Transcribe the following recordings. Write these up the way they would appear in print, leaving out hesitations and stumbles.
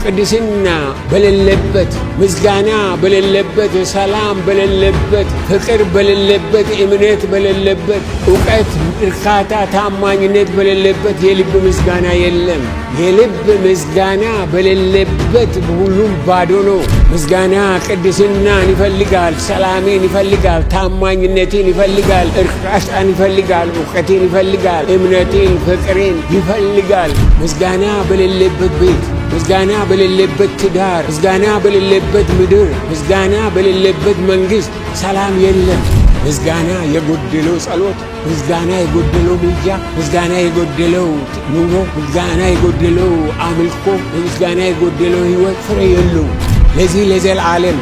ቅድስና በሌለበት፣ ምስጋና በሌለበት፣ ሰላም በሌለበት፣ ፍቅር በሌለበት፣ እምነት በሌለበት፣ ዕውቀት፣ እርካታ፣ ታማኝነት በሌለበት የልብ ምስጋና የለም። የልብ ምስጋና በሌለበት ሁሉም ባዶ ነው። ምስጋና ቅድስናን ይፈልጋል፣ ሰላምን ይፈልጋል፣ ታማኝነትን ይፈልጋል፣ እርካታን ይፈልጋል፣ ዕውቀትን ይፈልጋል፣ እምነትን፣ ፍቅርን ይፈልጋል። ምስጋና በሌለበት ቤት፣ ምስጋና በሌለበት ትዳር፣ ምስጋና በሌለበት ምድር፣ ምስጋና በሌለበት መንግሥት ሰላም የለም። ምስጋና የጎደለው ጸሎት፣ ምስጋና የጎደለው ምልጃ፣ ምስጋና የጎደለው ኑሮ፣ ምስጋና የጎደለው አምልኮ፣ ምስጋና የጎደለው ሕይወት ፍሬ የለውም። ለዚህ ለዘላለም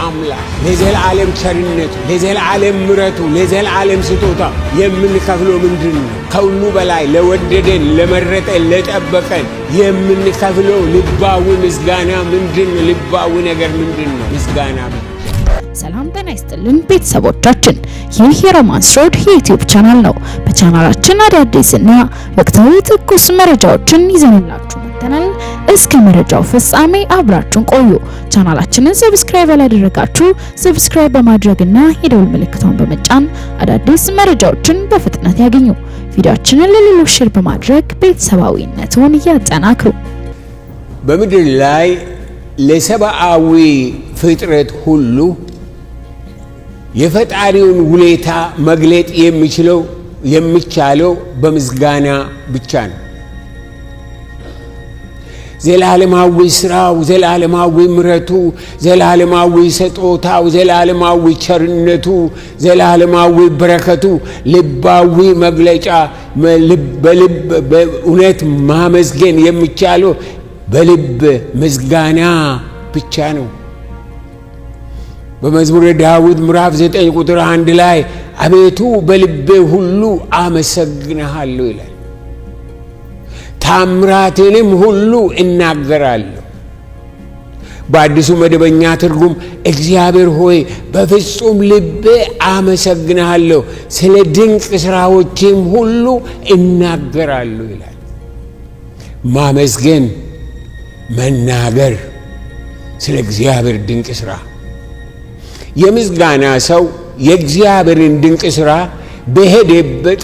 አምላክ ለዘላለም ቸርነቱ፣ ለዘላለም ምሕረቱ፣ ለዘላለም ስጦታ የምንከፍለው ምንድን ነው? ከሁሉ በላይ ለወደደን፣ ለመረጠን፣ ለጠበቀን የምንከፍለው ልባዊ ምስጋና ምንድን ነው? ልባዊ ነገር ምንድን ነው? ምስጋና። ሰላም ጤና ይስጥልን ቤተሰቦቻችን፣ ይህ የሮማንስ ሮድ የዩቲዩብ ቻናል ነው። በቻናላችን አዳዲስና ወቅታዊ ትኩስ መረጃዎችን ይዘንላችሁ መጥተናል። እስከ መረጃው ፍጻሜ አብራችሁን ቆዩ። ቻናላችንን ሰብስክራይብ ያላደረጋችሁ ሰብስክራይብ በማድረግና የደውል ምልክቱን በመጫን አዳዲስ መረጃዎችን በፍጥነት ያገኙ። ቪዲዮአችንን ለሌሎች ሼር በማድረግ ቤተሰባዊነቱን ያጠናክሩ። በምድር ላይ ለሰብአዊ ፍጥረት ሁሉ የፈጣሪውን ውለታ መግለጥ የሚቻለው በምስጋና ብቻ ነው። ዘላለማዊ ስራው፣ ዘላለማዊ ምሕረቱ፣ ዘላለማዊ ስጦታው፣ ዘላለማዊ ቸርነቱ፣ ዘላለማዊ በረከቱ ልባዊ መግለጫ በእውነት ማመስገን የሚቻለው በልብ ምስጋና ብቻ ነው። በመዝሙረ ዳዊት ምዕራፍ 9 ቁጥር 1 ላይ አቤቱ በልቤ ሁሉ አመሰግንሃለሁ ይላል። ታምራትንም ሁሉ እናገራለሁ። በአዲሱ መደበኛ ትርጉም እግዚአብሔር ሆይ በፍጹም ልቤ አመሰግንሃለሁ፣ ስለ ድንቅ ሥራዎችም ሁሉ እናገራለሁ ይላል። ማመስገን፣ መናገር ስለ እግዚአብሔር ድንቅ ሥራ። የምስጋና ሰው የእግዚአብሔርን ድንቅ ሥራ በሄደበት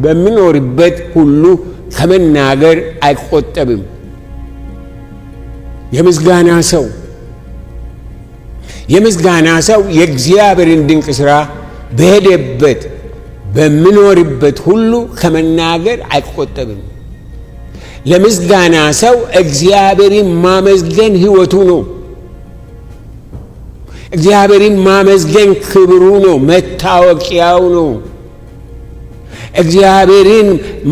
በሚኖርበት ሁሉ ከመናገር አይቆጠብም። የምስጋና ሰው የእግዚአብሔርን ድንቅ ሥራ በሄደበት በሚኖርበት ሁሉ ከመናገር አይቆጠብም። ለምስጋና ሰው እግዚአብሔርን ማመስገን ሕይወቱ ነው። እግዚአብሔርን ማመስገን ክብሩ ነው፣ መታወቂያው ነው። እግዚአብሔርን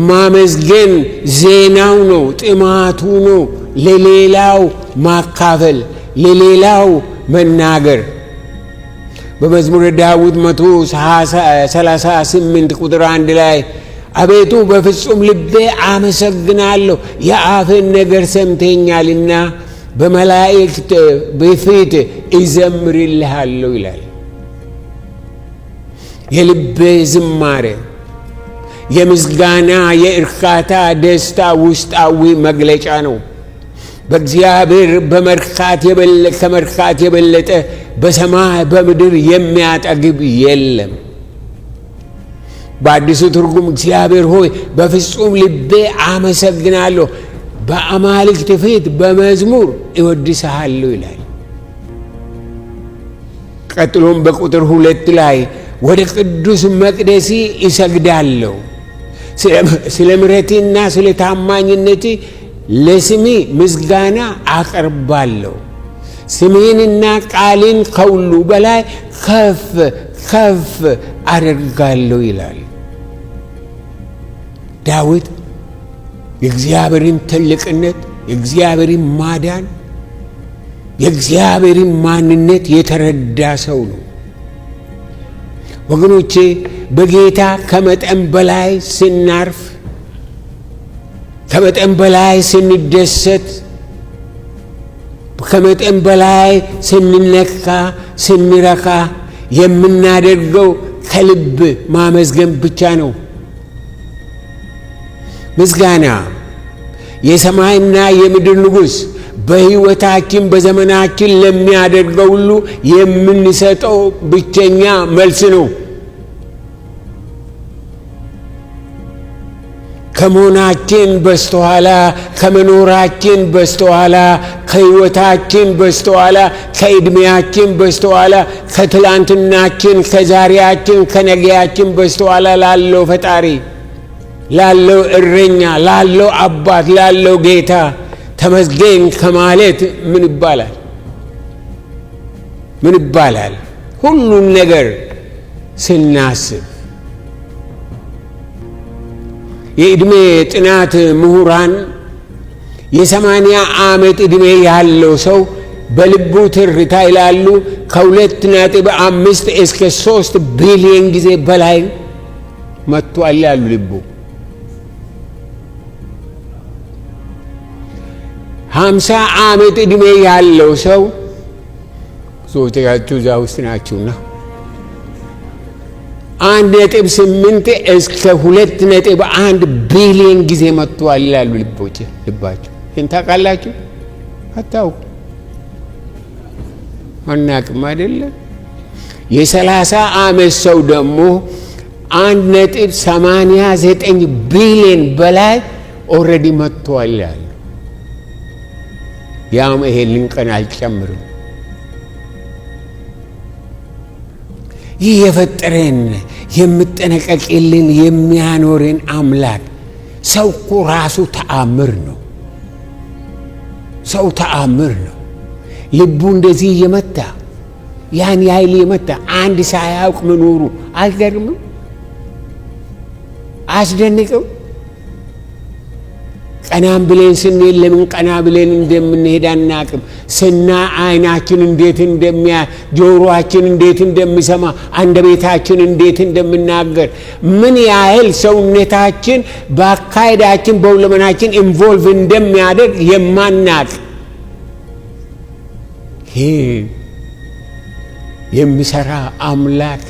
ማመስገን ዜናው ነው፣ ጥማቱ ነው። ለሌላው ማካፈል፣ ለሌላው መናገር። በመዝሙረ ዳዊት 138 ቁጥር 1 ላይ አቤቱ በፍጹም ልቤ አመሰግናለሁ፣ የአፍን ነገር ሰምተኛልና በመላእክት በፊት እዘምርልሃለሁ ይላል። የልቤ ዝማሬ የምስጋና፣ የእርካታ፣ ደስታ ውስጣዊ መግለጫ ነው። በእግዚአብሔር ከመርካት የበለጠ በሰማይ በምድር የሚያጠግብ የለም። በአዲሱ ትርጉም እግዚአብሔር ሆይ በፍጹም ልቤ አመሰግናለሁ፣ በአማልክት ፊት በመዝሙር እወድስሃለሁ ይላል። ቀጥሎም በቁጥር 2 ላይ ወደ ቅዱስ መቅደስ እሰግዳለሁ፣ ስለ ምሕረትና ስለ ታማኝነት ለስሜ ምስጋና አቀርባለሁ፣ ስሜንና ቃልን ከሁሉ በላይ ከፍ ከፍ አደርጋለሁ ይላል ዳዊት። የእግዚአብሔርን ትልቅነት፣ የእግዚአብሔርን ማዳን፣ የእግዚአብሔርን ማንነት የተረዳ ሰው ነው። ወገኖቼ በጌታ ከመጠን በላይ ስናርፍ፣ ከመጠን በላይ ስንደሰት፣ ከመጠን በላይ ስንነካ፣ ስንረካ የምናደርገው ከልብ ማመስገን ብቻ ነው። ምስጋና የሰማይና የምድር ንጉሥ በሕይወታችን በዘመናችን ለሚያደርገው ሁሉ የምንሰጠው ብቸኛ መልስ ነው። ከመሆናችን በስተኋላ፣ ከመኖራችን በስተኋላ፣ ከሕይወታችን በስተኋላ፣ ከዕድሜያችን በስተኋላ፣ ከትላንትናችን፣ ከዛሬያችን፣ ከነገያችን በስተኋላ ላለው ፈጣሪ፣ ላለው እረኛ፣ ላለው አባት፣ ላለው ጌታ ተመስገን ከማለት ምን ይባላል? ምን ይባላል? ሁሉን ነገር ስናስብ የዕድሜ ጥናት ምሁራን የ80 ዓመት ዕድሜ ያለው ሰው በልቡ ትርታ ይላሉ ከ2.5 እስከ 3 ቢሊዮን ጊዜ በላይ መጥቷል ያሉ ልቡ። 50 ዓመት ዕድሜ ያለው ሰው ሶስታችሁ እዛ ውስጥ ናችሁና 1.8 እስከ 2.1 ቢሊዮን ጊዜ መጥቷል ይላሉ ልባቸው። ይህን ታውቃላችሁ? አታውቁ? አናውቅም አይደለም? የ30 ዓመት ሰው ደግሞ 1.89 ቢሊዮን በላይ ኦልሬዲ መጥቷል ይላሉ። ያም ይሄን ቀን አልጨምርም። ይህ የፈጠረን የምጠነቀቅልን የሚያኖርን አምላክ ሰው እኮ ራሱ ተአምር ነው። ሰው ተአምር ነው። ልቡ እንደዚህ የመታ ያን ያህል የመታ አንድ ሳያውቅ መኖሩ አልገርምም? አስደንቅም? ቀናም ብለን ስንሄድ ለምን ቀና ብለን እንደምንሄድ አናቅም። አይናችን እንዴት እንደሚያ፣ ጆሮአችን እንዴት እንደሚሰማ፣ አንደበታችን እንዴት እንደምናገር፣ ምን ያህል ሰውነታችን በአካሄዳችን በሁለመናችን ኢንቮልቭ እንደሚያደርግ የማናቅ ይሄ የሚሰራ አምላክ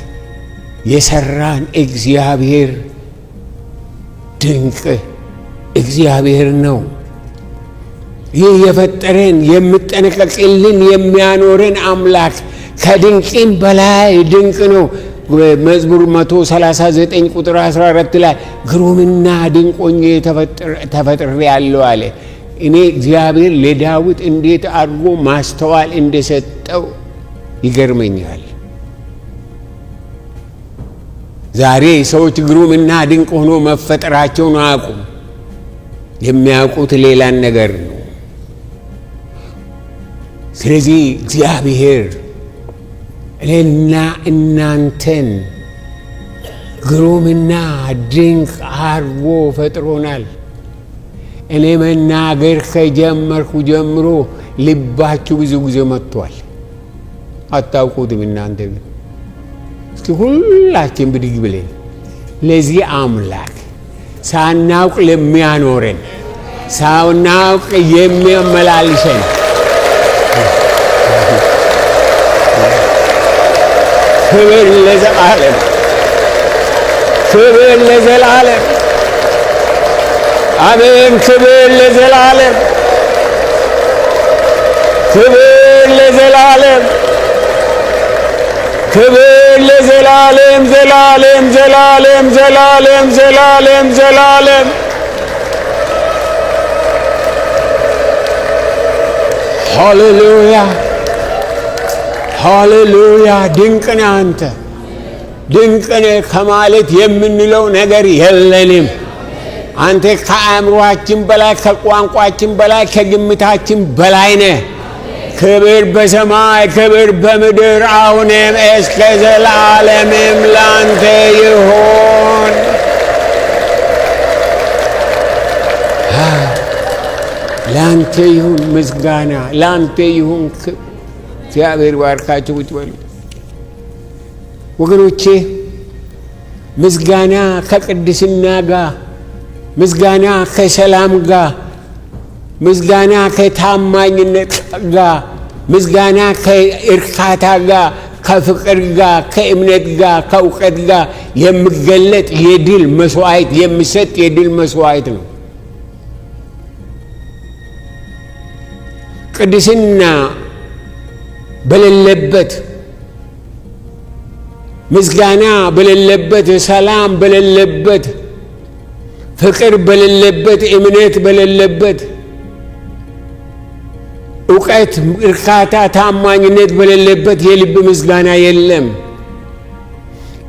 የሰራን እግዚአብሔር ድንቅ እግዚአብሔር ነው። ይህ የፈጠረን የምጠነቀቅልን የሚያኖረን አምላክ ከድንቅም በላይ ድንቅ ነው። መዝሙር 139 ቁጥር 14 ላይ ግሩምና ድንቅ ሆኜ ተፈጥሬአለሁ አለ። እኔ እግዚአብሔር ለዳዊት እንዴት አድርጎ ማስተዋል እንደሰጠው ይገርመኛል። ዛሬ ሰዎች ግሩምና ድንቅ ሆኖ መፈጠራቸውን አያውቁም። የሚያውቁት ሌላን ነገር ነው። ስለዚህ እግዚአብሔር እኔና እናንተን ግሩምና ድንቅ አድርጎ ፈጥሮናል። እኔ መናገር ከጀመርኩ ጀምሮ ልባችሁ ብዙ ጊዜ መጥቷል። አታውቁትም እናንተ ግን። እስኪ ሁላችን ብድግ ብለን ለዚህ አምላክ ሳናውቅ ለሚያኖረን ሳናውቅ የሚያመላልሰን ክብር ለዘላለም፣ ክብር ለዘላለም፣ አሜን። ክብር ለዘላለም፣ ክብር ለዘላለም፣ ክብር ለዘላለም፣ ዘላለም፣ ዘላለም፣ ዘላለም፣ ዘላለም፣ ዘላለም። ሃሌሉያ፣ ሃሌሉያ። ድንቅ ነህ አንተ። ድንቅ ነህ ከማለት የምንለው ነገር የለንም። አንተ ከአእምሮአችን በላይ፣ ከቋንቋችን በላይ፣ ከግምታችን በላይ ነህ። ክብር በሰማይ ክብር በምድር አሁንም እስከ ዘላለምም ላንተ ይሁን። ላንተ ይሁን ምስጋና፣ ላንተ ይሁን። እግዚአብሔር ባርካችሁ። ቁጭ በሉ ወገኖቼ። ምስጋና ከቅድስና ጋር፣ ምስጋና ከሰላም ጋር፣ ምስጋና ከታማኝነት ጋር፣ ምስጋና ከእርካታ ጋር፣ ከፍቅር ጋር፣ ከእምነት ጋር፣ ከእውቀት ጋር የሚገለጥ የድል መስዋዕት የሚሰጥ የድል መስዋዕት ነው። ቅድስና በሌለበት፣ ምስጋና በሌለበት፣ ሰላም በሌለበት፣ ፍቅር በሌለበት፣ እምነት በሌለበት፣ ዕውቀት፣ እርካታ፣ ታማኝነት በሌለበት የልብ ምስጋና የለም።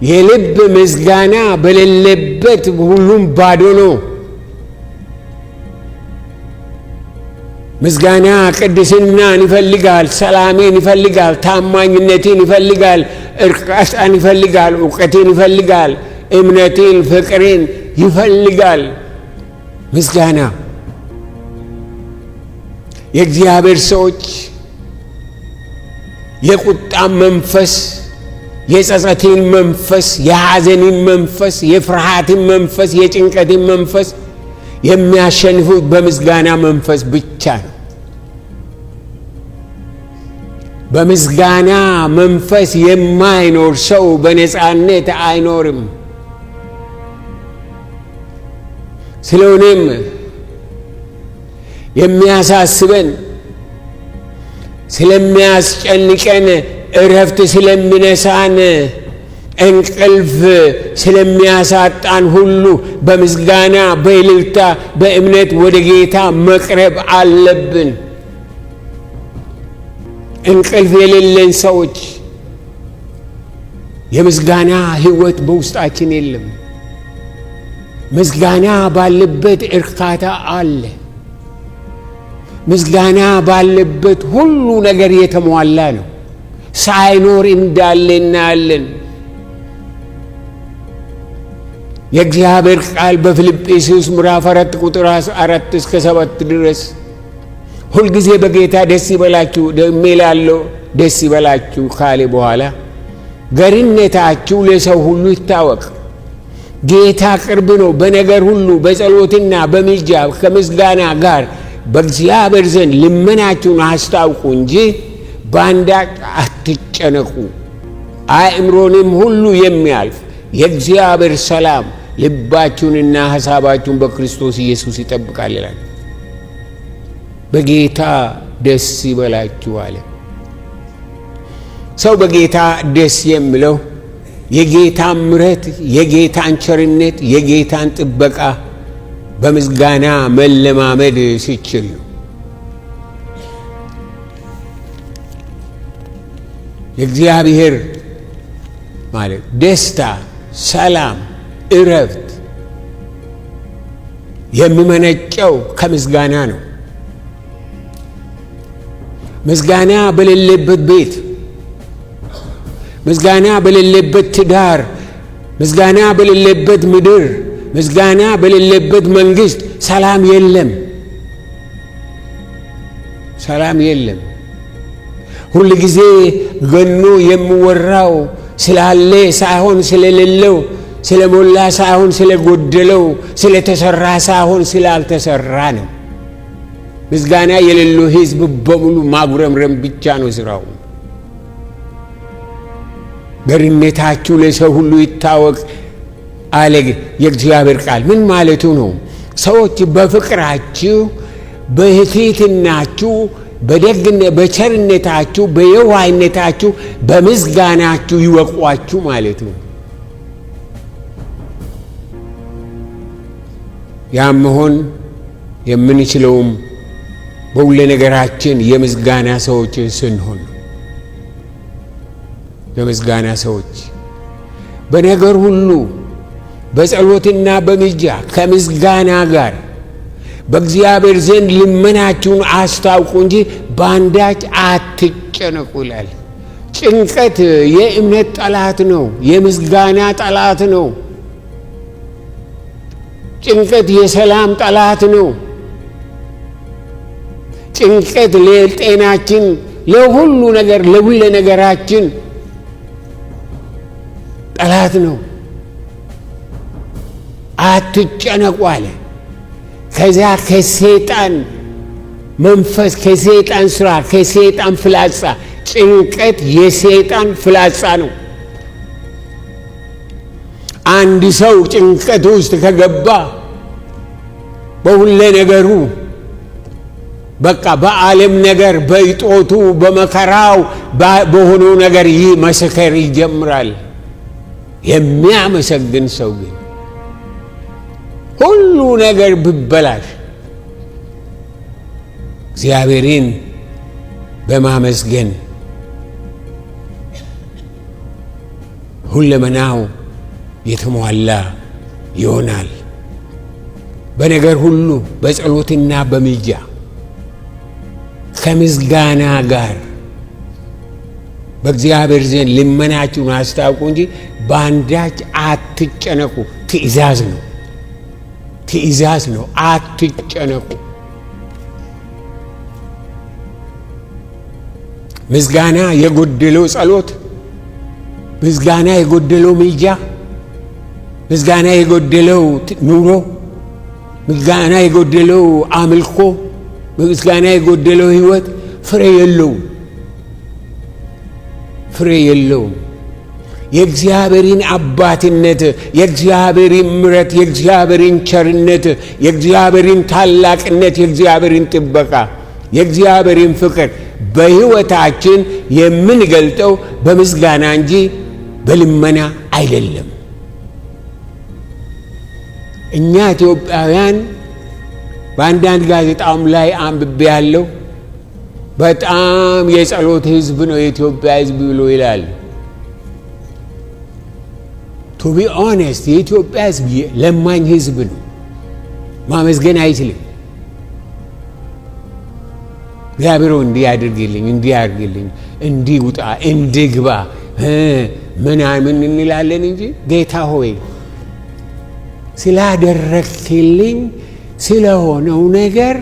የልብ ምስጋና በሌለበት ሁሉም ባዶ ነው። ምስጋና ቅድስናን ይፈልጋል፣ ሰላምን ይፈልጋል፣ ታማኝነትን ይፈልጋል፣ እርካታን ይፈልጋል፣ ዕውቀትን ይፈልጋል፣ እምነትን፣ ፍቅርን ይፈልጋል። ምስጋና የእግዚአብሔር ሰዎች የቁጣን መንፈስ፣ የጸጸትን መንፈስ፣ የሐዘንን መንፈስ፣ የፍርሃትን መንፈስ፣ የጭንቀትን መንፈስ የሚያሸንፉት በምስጋና መንፈስ ብቻ ነው። በምስጋና መንፈስ የማይኖር ሰው በነጻነት አይኖርም። ስለሆነም የሚያሳስበን፣ ስለሚያስጨንቀን፣ እረፍት ስለሚነሳን፣ እንቅልፍ ስለሚያሳጣን ሁሉ በምስጋና በእልልታ በእምነት ወደ ጌታ መቅረብ አለብን። እንቅልፍ የሌለን ሰዎች የምስጋና ሕይወት በውስጣችን የለም። ምስጋና ባለበት እርካታ አለ። ምስጋና ባለበት ሁሉ ነገር የተሟላ ነው። ሳይኖር እንዳለ እናያለን። የእግዚአብሔር ቃል በፊልጵስዩስ ምዕራፍ 4 ቁጥር 4 እስከ 7 ድረስ ሁልጊዜ በጌታ ደስ ይበላችሁ፣ ደግሜ እላለሁ ደስ ይበላችሁ ካለ በኋላ ገርነታችሁ ለሰው ሁሉ ይታወቅ፣ ጌታ ቅርብ ነው። በነገር ሁሉ በጸሎትና በምልጃ ከምስጋና ጋር በእግዚአብሔር ዘንድ ልመናችሁን አስታውቁ እንጂ በአንዳች አትጨነቁ። አእምሮንም ሁሉ የሚያልፍ የእግዚአብሔር ሰላም ልባችሁንና ሐሳባችሁን በክርስቶስ ኢየሱስ ይጠብቃል ይላል። በጌታ ደስ ይበላችሁ አለ። ሰው በጌታ ደስ የሚለው የጌታን ምሕረት፣ የጌታን ቸርነት፣ የጌታን ጥበቃ በምስጋና መለማመድ ሲችል ነው። የእግዚአብሔር ማለት ደስታ፣ ሰላም፣ እረፍት የሚመነጨው ከምስጋና ነው። ምስጋና በሌለበት ቤት፣ ምስጋና በሌለበት ትዳር፣ ምስጋና በሌለበት ምድር፣ ምስጋና በሌለበት መንግስት ሰላም የለም። ሰላም የለም። ሁል ጊዜ ገኖ የሚወራው ስላለ ሳይሆን ስለሌለው፣ ስለሞላ ሳይሆን ስለጎደለው፣ ስለተሰራ ሳይሆን ስላልተሰራ ነው። ምስጋና የሌለው ሕዝብ በሙሉ ማጉረምረም ብቻ ነው ስራው። ገርነታችሁ ለሰው ሁሉ ይታወቅ አለ የእግዚአብሔር ቃል። ምን ማለቱ ነው? ሰዎች በፍቅራችሁ፣ በትሕትናችሁ፣ በቸርነታችሁ፣ በየዋህነታችሁ፣ በምስጋናችሁ ይወቋችሁ ማለት ነው። ያም መሆን የምንችለውም በሁሉ ነገራችን የምስጋና ሰዎች ስንሆን ነው። የምስጋና ሰዎች በነገር ሁሉ በጸሎትና በምልጃ ከምስጋና ጋር በእግዚአብሔር ዘንድ ልመናችሁን አስታውቁ እንጂ በአንዳች አትጨነቁ ይላል። ጭንቀት የእምነት ጠላት ነው። የምስጋና ጠላት ነው። ጭንቀት የሰላም ጠላት ነው። ጭንቀት ለጤናችን፣ ለሁሉ ነገር፣ ለሁሉ ነገራችን ጠላት ነው። አትጨነቁ አለ። ከዚያ ከሰይጣን መንፈስ፣ ከሰይጣን ስራ፣ ከሰይጣን ፍላጻ። ጭንቀት የሰይጣን ፍላጻ ነው። አንድ ሰው ጭንቀት ውስጥ ከገባ በሁሉ ነገሩ በቃ በዓለም ነገር በይጦቱ በመከራው በሆነው ነገር መሰከር ይጀምራል። የሚያመሰግን ሰው ግን ሁሉ ነገር ቢበላሽ እግዚአብሔርን በማመስገን ሁለመናው የተሟላ ይሆናል። በነገር ሁሉ በጸሎትና በምልጃ ከምስጋና ጋር በእግዚአብሔር ዘንድ ልመናችሁን አስታውቁ እንጂ በአንዳች አትጨነቁ። ትእዛዝ ነው። አትጨነቁ። ምስጋና የጎደለው ጸሎት፣ ምስጋና የጎደለው ምልጃ፣ ምስጋና የጎደለው ኑሮ፣ ምስጋና የጎደለው አምልኮ፣ ምስጋና የጎደለው ሕይወት ፍሬ የለውም። የእግዚአብሔርን አባትነት፣ የእግዚአብሔርን ምሕረት፣ የእግዚአብሔርን ቸርነት፣ የእግዚአብሔርን ታላቅነት፣ የእግዚአብሔርን ጥበቃ፣ የእግዚአብሔርን ፍቅር በሕይወታችን የምንገልጠው በምስጋና እንጂ በልመና አይደለም። እኛ ኢትዮጵያውያን በአንዳንድ ጋዜጣም ላይ አንብቤ ያለው በጣም የጸሎት ሕዝብ ነው የኢትዮጵያ ሕዝብ ብሎ ይላል። ቱ ቢ ኦነስት የኢትዮጵያ ሕዝብ ለማኝ ሕዝብ ነው። ማመስገን አይችልም። እግዚአብሔር እንዲህ ያድርግልኝ፣ እንዲህ ያድርግልኝ፣ እንዲህ ውጣ፣ እንዲህ ግባ ምናምን እንላለን እንጂ ጌታ ሆይ ስላደረክልኝ ስለሆነው ነገር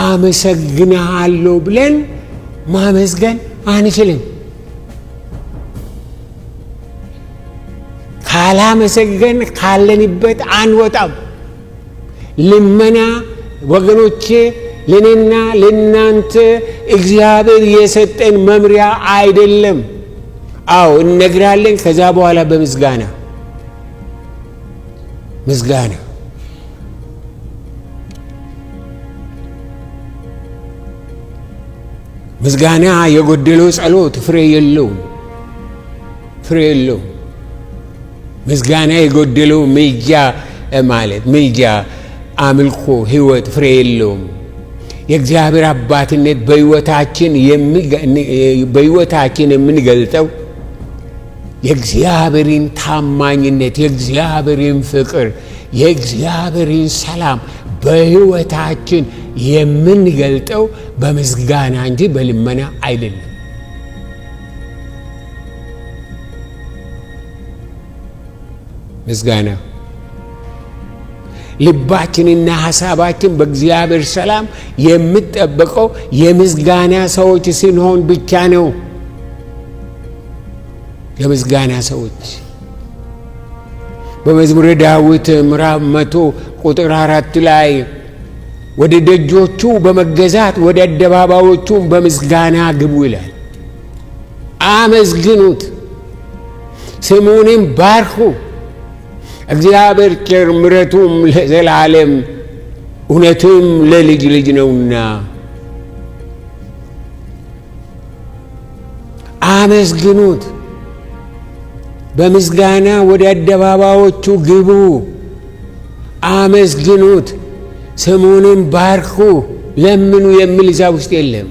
አመሰግናለሁ ብለን ማመስገን አንችልም። ካላመሰገን ካለንበት አንወጣም። ልመና ወገኖቼ ለኔና ለናንተ እግዚአብሔር የሰጠን መምሪያ አይደለም። አዎ እነግራለን። ከዛ በኋላ በምስጋና ምስጋና የጎደለው ጸሎት ፍሬ የለውም። ምስጋና የጎደለው ምልጃ፣ አምልኮ፣ ሕይወት ፍሬ የለውም። የእግዚአብሔር አባትነት በሕይወታችን የምንገልጠው የእግዚአብሔርን ታማኝነት፣ የእግዚአብሔርን ፍቅር፣ የእግዚአብሔርን ሰላም በሕይወታችን የምንገልጠው በምስጋና እንጂ በልመና አይደለም። ምስጋና ልባችንና ሐሳባችን በእግዚአብሔር ሰላም የምጠበቀው የምስጋና ሰዎች ስንሆን ብቻ ነው። የምስጋና ሰዎች በመዝሙረ ዳዊት ምዕራፍ 100 ቁጥር 4 ላይ ወደ ደጆቹ በመገዛት ወደ አደባባዮቹ በምስጋና ግቡ ይላል። አመስግኑት፣ ስሙንም ባርኩ። እግዚአብሔር ቸር፣ ምሕረቱም ለዘላለም እውነቱም ለልጅ ልጅ ነውና። አመስግኑት፣ በምስጋና ወደ አደባባዮቹ ግቡ። አመስግኑት፣ ስሙንም ባርኩ፣ ለምኑ የሚል እዛ ውስጥ የለም።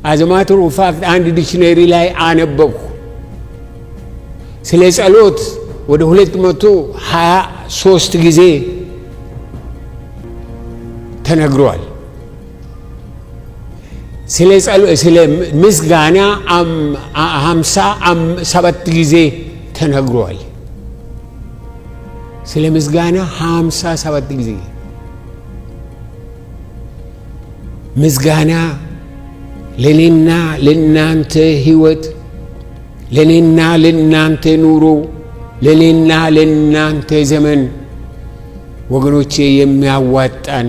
አዝማትሩ ፋክት አንድ ዲክሽነሪ ላይ አነበብኩ። ስለ ጸሎት ወደ 223 ጊዜ ተነግሯል። ስለ ምስጋና 57 ጊዜ ተነግሯል። ስለ ምስጋና 57 ጊዜ። ምስጋና ለኔና ለናንተ ሕይወት፣ ለኔና ለናንተ ኑሮ፣ ለኔና ለናንተ ዘመን ወገኖቼ የሚያዋጣን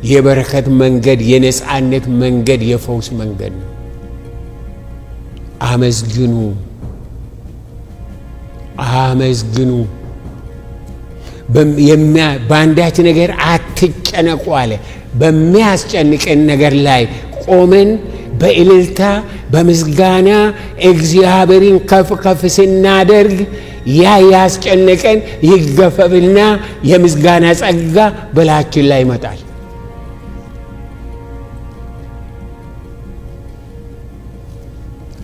የበረከት መንገድ፣ የነጻነት መንገድ፣ የፈውስ መንገድ ነው። አመስግኑ፣ አመስግኑ። በአንዳች ነገር አትጨነቁ አለ። በሚያስጨንቀን ነገር ላይ ቆመን በእልልታ በምስጋና እግዚአብሔርን ከፍ ከፍ ስናደርግ ያ ያስጨነቀን ይገፈፍና የምስጋና ጸጋ በላያችን ላይ ይመጣል።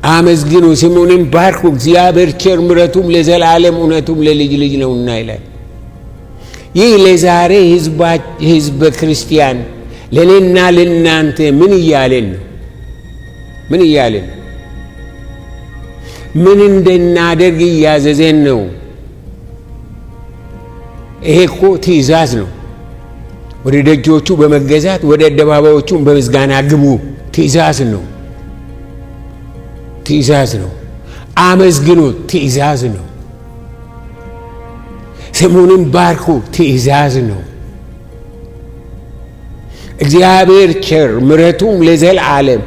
አመስግኑ፣ ስሙንም ባርኩ፣ እግዚአብሔር ቸር፣ ምሕረቱም ለዘላለም እውነቱም ለልጅ ልጅ ነውና ይላል። ይህ ለዛሬ ሕዝበ ክርስቲያን ለእኔና ለእናንተ ምን እያለን ነው? ምን እያለን ነው? ምን እንድናደርግ እያዘዘን ነው? ይሄ እኮ ትእዛዝ ነው። ወደ ደጆቹ በመገዛት ወደ አደባባዮቹ በምስጋና ግቡ። ትእዛዝ ነው። ትእዛዝ ነው። አመስግኑ፣ ትእዛዝ ነው። ስሙንም ባርኩ፣ ትእዛዝ ነው። እግዚአብሔር ቸር፣ ምሕረቱም ለዘላለም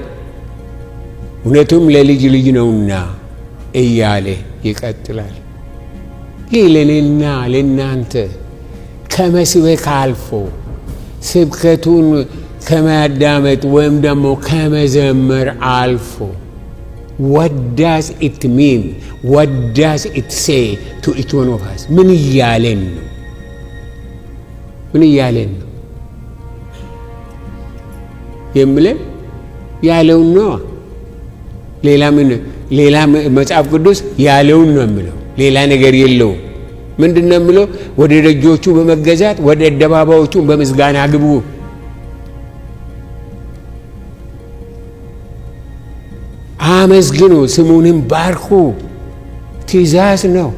እውነቱም ለልጅ ልጅ ነውና እያለ ይቀጥላል። ይህ ለእኔና ለእናንተ ከመስበክ አልፎ ስብከቱን ከማዳመጥ ወይም ደግሞ ከመዘመር አልፎ what does it mean? What does it say to each one of us? ምን እያለን ነው? ምን እያለን ነው? የምለን ያለውን ነው። ሌላ መጽሐፍ ቅዱስ ያለውን ነው የሚለው። ሌላ ነገር የለውም። ምንድን ነው የሚለው? ወደ ደጆቹ በመገዛት ወደ አደባባዮቹ በምስጋና ግቡ። አመስግኑ፣ ስሙንም ባርኩ። ትእዛዝ ነው።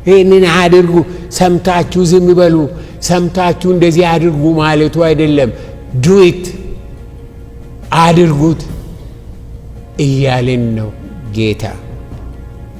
ይህንን አድርጉ። ሰምታችሁ ዝም በሉ፣ ሰምታችሁ እንደዚህ አድርጉ ማለቱ አይደለም። ዱኢት፣ አድርጉት እያለን ነው ጌታ።